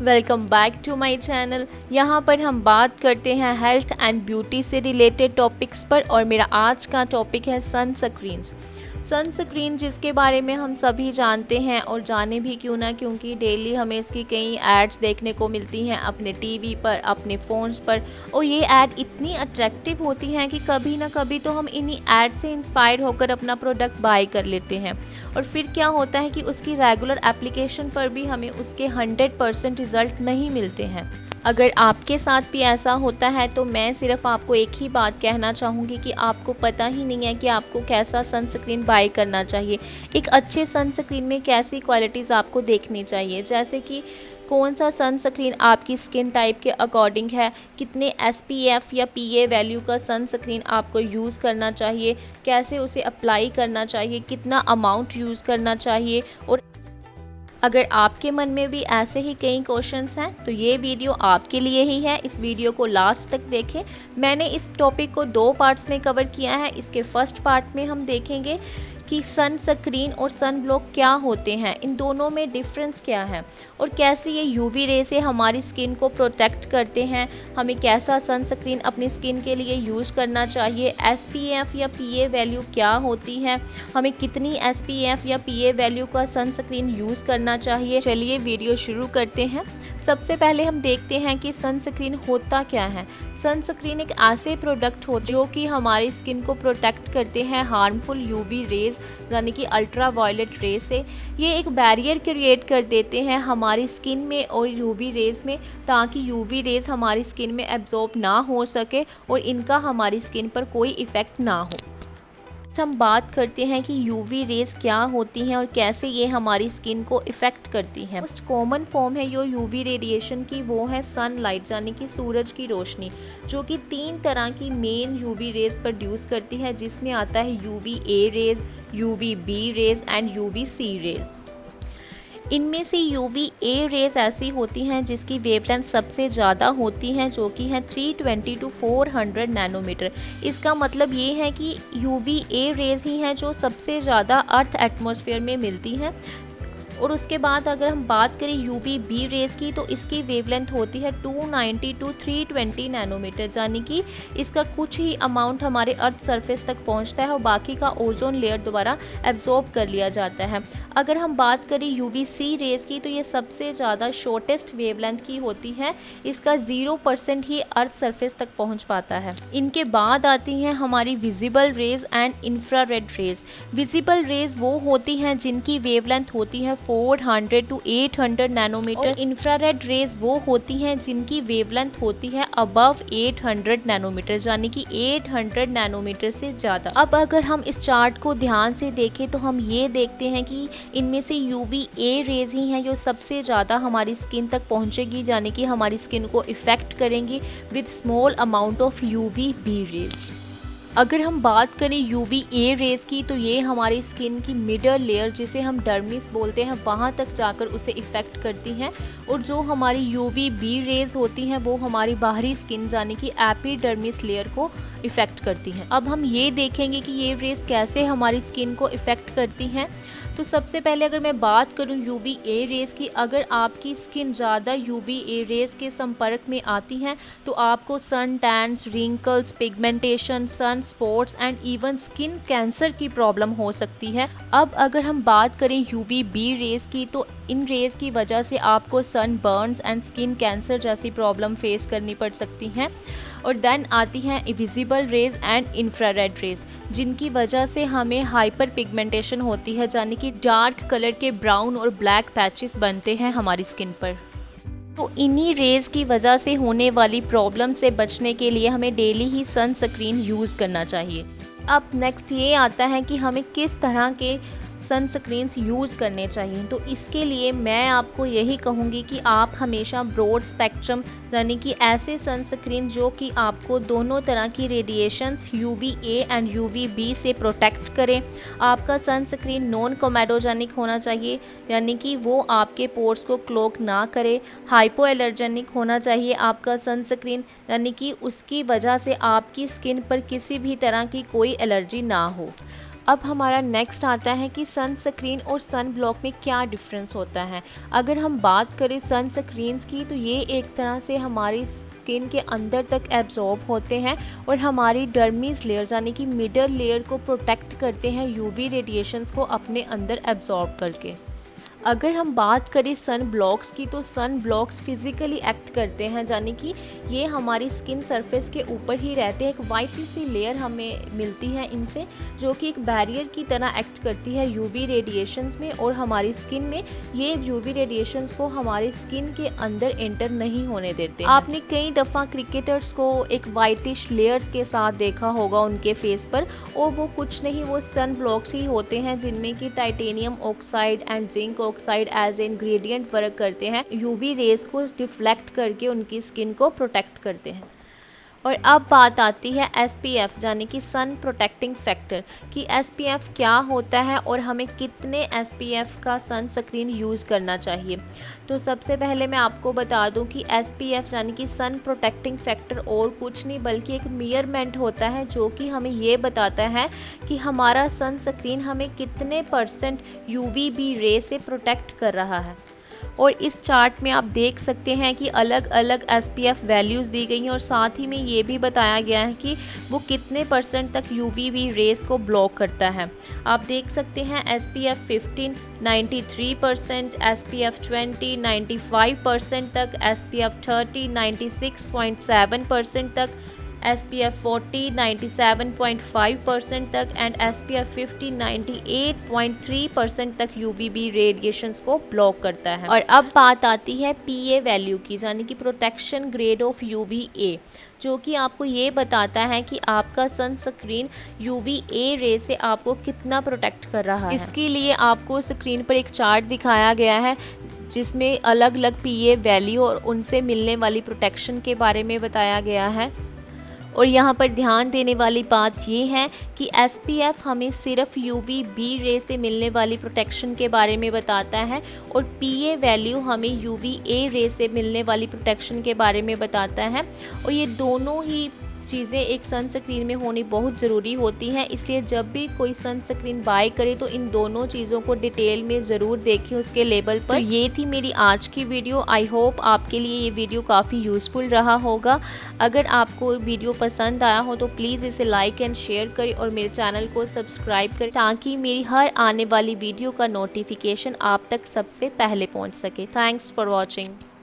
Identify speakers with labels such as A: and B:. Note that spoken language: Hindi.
A: Welcome back to my channel. यहाँ पर हम बात करते हैं हेल्थ एंड ब्यूटी से रिलेटेड टॉपिक्स पर और मेरा आज का टॉपिक है सनस्क्रीन्स। सनस्क्रीन जिसके बारे में हम सभी जानते हैं और जाने भी क्यों ना, क्योंकि डेली हमें इसकी कई एड्स देखने को मिलती हैं अपने टीवी पर, अपने फ़ोन्स पर, और ये ऐड इतनी अट्रैक्टिव होती हैं कि कभी ना कभी तो हम इन्हीं ऐड से इंस्पायर होकर अपना प्रोडक्ट बाय कर लेते हैं और फिर क्या होता है कि उसकी रेगुलर एप्लीकेशन पर भी हमें उसके 100% रिज़ल्ट नहीं मिलते हैं। अगर आपके साथ भी ऐसा होता है तो मैं सिर्फ आपको एक ही बात कहना चाहूँगी कि आपको पता ही नहीं है कि आपको कैसा सनस्क्रीन बाय करना चाहिए। एक अच्छे सनस्क्रीन में कैसी क्वालिटीज़ आपको देखनी चाहिए, जैसे कि कौन सा सनस्क्रीन आपकी स्किन टाइप के अकॉर्डिंग है, कितने SPF या PA वैल्यू का सनस्क्रीन आपको यूज़ करना चाहिए, कैसे उसे अप्लाई करना चाहिए, कितना अमाउंट यूज़ करना चाहिए। और अगर आपके मन में भी ऐसे ही कई क्वेश्चंस हैं तो ये वीडियो आपके लिए ही है। इस वीडियो को लास्ट तक देखें। मैंने इस टॉपिक को 2 पार्ट्स में कवर किया है। इसके फर्स्ट पार्ट में हम देखेंगे कि सनस्क्रीन और सन ब्लॉक क्या होते हैं, इन दोनों में डिफरेंस क्या है और कैसे ये UV रे से हमारी स्किन को प्रोटेक्ट करते हैं, हमें कैसा सनस्क्रीन अपनी स्किन के लिए यूज़ करना चाहिए, SPF या PA वैल्यू क्या होती है, हमें कितनी SPF या PA वैल्यू का सनस्क्रीन यूज़ करना चाहिए। चलिए वीडियो शुरू करते हैं। सबसे पहले हम देखते हैं कि सनस्क्रीन होता क्या है। सनस्क्रीन एक ऐसे प्रोडक्ट होते जो कि हमारी स्किन को प्रोटेक्ट करते हैं हार्मफुल UV रेज यानी कि अल्ट्रा वायलेट रे से। ये एक बैरियर क्रिएट कर देते हैं हमारी स्किन में और UV रेज में, ताकि UV रेज हमारी स्किन में एब्जॉर्ब ना हो सके और इनका हमारी स्किन पर कोई इफ़ेक्ट ना हो। हम बात करते हैं कि UV रेज क्या होती हैं और कैसे ये हमारी स्किन को इफ़ेक्ट करती हैं। मोस्ट कॉमन फॉर्म है जो UV रेडिएशन की, वो है सनलाइट यानी कि सूरज की रोशनी, जो कि 3 तरह की मेन UV रेज प्रोड्यूस करती है, जिसमें आता है UVA rays, UVB rays and UVC rays. इनमें से UVA रेज ऐसी होती हैं जिसकी वेवलेंथ सबसे ज़्यादा होती हैं, जो कि है 320 to 400 नैनोमीटर। इसका मतलब ये है कि UVA रेज ही हैं जो सबसे ज़्यादा अर्थ एटमॉस्फेयर में मिलती हैं। और उसके बाद अगर हम बात करें UVB रेज की, तो इसकी वेवलेंथ होती है 290 to 320 नैनोमीटर, यानी कि इसका कुछ ही अमाउंट हमारे अर्थ सरफेस तक पहुंचता है और बाकी का ओजोन लेयर द्वारा एब्जॉर्ब कर लिया जाता है। अगर हम बात करें UVC रेज की, तो ये सबसे ज़्यादा शॉर्टेस्ट वेवलेंथ की होती है, इसका 0% ही अर्थ सरफेस तक पहुँच पाता है। इनके बाद आती हैं हमारी visible raise and infrared rays. Visible raise वो होती हैं जिनकी वेवलेंथ होती है 400 to 800 नैनोमीटर। इंफ्रारेड रेज वो होती हैं जिनकी वेवलेंथ होती है अबव 800 नैनोमीटर, यानी कि 800 नैनोमीटर से ज़्यादा। अब अगर हम इस चार्ट को ध्यान से देखें तो हम ये देखते हैं कि इनमें से UVA रेज ही हैं जो सबसे ज़्यादा हमारी स्किन तक पहुँचेगी, यानी कि हमारी स्किन को इफ़ेक्ट करेंगी with small amount of UVB rays. अगर हम बात करें UVA रेज की, तो ये हमारी स्किन की मिडल लेयर, जिसे हम डर्मिस बोलते हैं, वहाँ तक जाकर उसे इफ़ेक्ट करती हैं। और जो हमारी UVB रेज होती हैं वो हमारी बाहरी स्किन यानी कि एपिडर्मिस लेयर को इफ़ेक्ट करती हैं। अब हम ये देखेंगे कि ये रेज कैसे हमारी स्किन को इफ़ेक्ट करती हैं। तो सबसे पहले अगर मैं बात करूं UVA रेज की, अगर आपकी स्किन ज़्यादा UVA रेज के संपर्क में आती हैं तो आपको sun tans, wrinkles, pigmentation, sun spots and even skin cancer की प्रॉब्लम हो सकती है। अब अगर हम बात करें UVB रेज की, तो इन रेज की वजह से आपको सन बर्न्स एंड स्किन कैंसर जैसी प्रॉब्लम फेस करनी पड़ सकती हैं। और देन आती हैं visible raise and infrared rays, जिनकी वजह से हमें हाइपर पिगमेंटेशन होती है, यानी कि डार्क कलर के ब्राउन और ब्लैक पैचेस बनते हैं हमारी स्किन पर। तो इन्हीं रेज की वजह से होने वाली प्रॉब्लम से बचने के लिए हमें डेली ही सनस्क्रीन यूज़ करना चाहिए। अब नेक्स्ट ये आता है कि हमें किस तरह के सनस्क्रीन्स यूज़ करने चाहिए। तो इसके लिए मैं आपको यही कहूँगी कि आप हमेशा ब्रॉड स्पेक्ट्रम यानी कि ऐसे सनस्क्रीन जो कि आपको दोनों तरह की रेडिएशंस UVA एंड UVB से प्रोटेक्ट करें। आपका सनस्क्रीन नॉन कोमेडोजेनिक होना चाहिए, यानी कि वो आपके पोर्स को क्लॉग ना करे। हाइपो एलर्जेनिक होना चाहिए आपका सनस्क्रीन, यानी कि उसकी वजह से आपकी स्किन पर किसी भी तरह की कोई एलर्जी ना हो। अब हमारा नेक्स्ट आता है कि सनस्क्रीन और सन ब्लॉक में क्या डिफरेंस होता है। अगर हम बात करें सनस्क्रीन्स की तो ये एक तरह से हमारी स्किन के अंदर तक एब्जॉर्ब होते हैं और हमारी डर्मिस लेयर यानी कि मिडल लेयर को प्रोटेक्ट करते हैं यूवी रेडिएशंस को अपने अंदर एब्जॉर्ब करके। अगर हम बात करें सन ब्लॉक्स की तो सन ब्लॉक्स फिज़िकली एक्ट करते हैं, यानी कि ये हमारी स्किन सरफेस के ऊपर ही रहते हैं। एक वाइट सी लेयर हमें मिलती है इनसे, जो कि एक बैरियर की तरह एक्ट करती है यूवी रेडिएशंस में, और हमारी स्किन में ये यूवी रेडिएशंस को हमारी स्किन के अंदर एंटर नहीं होने देते। आपने कई दफ़ा क्रिकेटर्स को एक वाइटिश लेयर्स के साथ देखा होगा उनके फेस पर, और वो कुछ नहीं, वो सन ब्लॉक्स ही होते हैं जिनमें कि titanium oxide and zinc oxide as a ingredient work करते हैं, यूवी रेज को डिफ्लेक्ट करके उनकी स्किन को प्रोटेक्ट करते हैं। और अब बात आती है SPF यानी कि सन प्रोटेक्टिंग फैक्टर कि SPF क्या होता है और हमें कितने SPF का सनस्क्रीन यूज़ करना चाहिए। तो सबसे पहले मैं आपको बता दूं कि SPF यानी कि सन प्रोटेक्टिंग फैक्टर और कुछ नहीं बल्कि एक मेजरमेंट होता है जो कि हमें ये बताता है कि हमारा सनस्क्रीन हमें कितने % UVB रे से प्रोटेक्ट कर रहा है। और इस चार्ट में आप देख सकते हैं कि अलग अलग SPF वैल्यूज़ दी गई हैं और साथ ही में ये भी बताया गया है कि वो कितने % तक UVB रेस को ब्लॉक करता है। आप देख सकते हैं SPF 15 93%, SPF 20 95% तक, SPF 30 96.7% तक, SPF 40 97.5% तक एंड SPF 50 98.3% तक UVB रेडिएशंस को ब्लॉक करता है। और अब बात आती है PA वैल्यू की, यानी कि प्रोटेक्शन ग्रेड ऑफ UVA, जो कि आपको ये बताता है कि आपका सनस्क्रीन UVA रे से आपको कितना प्रोटेक्ट कर रहा है। इसके लिए आपको स्क्रीन पर एक चार्ट दिखाया गया है जिसमें अलग अलग PA वैल्यू और उनसे मिलने वाली प्रोटेक्शन के बारे में बताया गया है। और यहाँ पर ध्यान देने वाली बात ये है कि SPF हमें सिर्फ UVB रे से मिलने वाली प्रोटेक्शन के बारे में बताता है और PA वैल्यू हमें UVA रे से मिलने वाली प्रोटेक्शन के बारे में बताता है। और ये दोनों ही चीज़ें एक सनस्क्रीन में होनी बहुत ज़रूरी होती हैं, इसलिए जब भी कोई सनस्क्रीन बाय करे तो इन दोनों चीज़ों को डिटेल में ज़रूर देखें उसके लेबल पर। तो ये थी मेरी आज की वीडियो। आई होप आपके लिए ये वीडियो काफ़ी यूज़फुल रहा होगा। अगर आपको वीडियो पसंद आया हो तो प्लीज़ इसे लाइक एंड शेयर करें और मेरे चैनल को सब्सक्राइब करें ताकि मेरी हर आने वाली वीडियो का नोटिफिकेशन आप तक सबसे पहले पहुँच सके। Thanks for watching.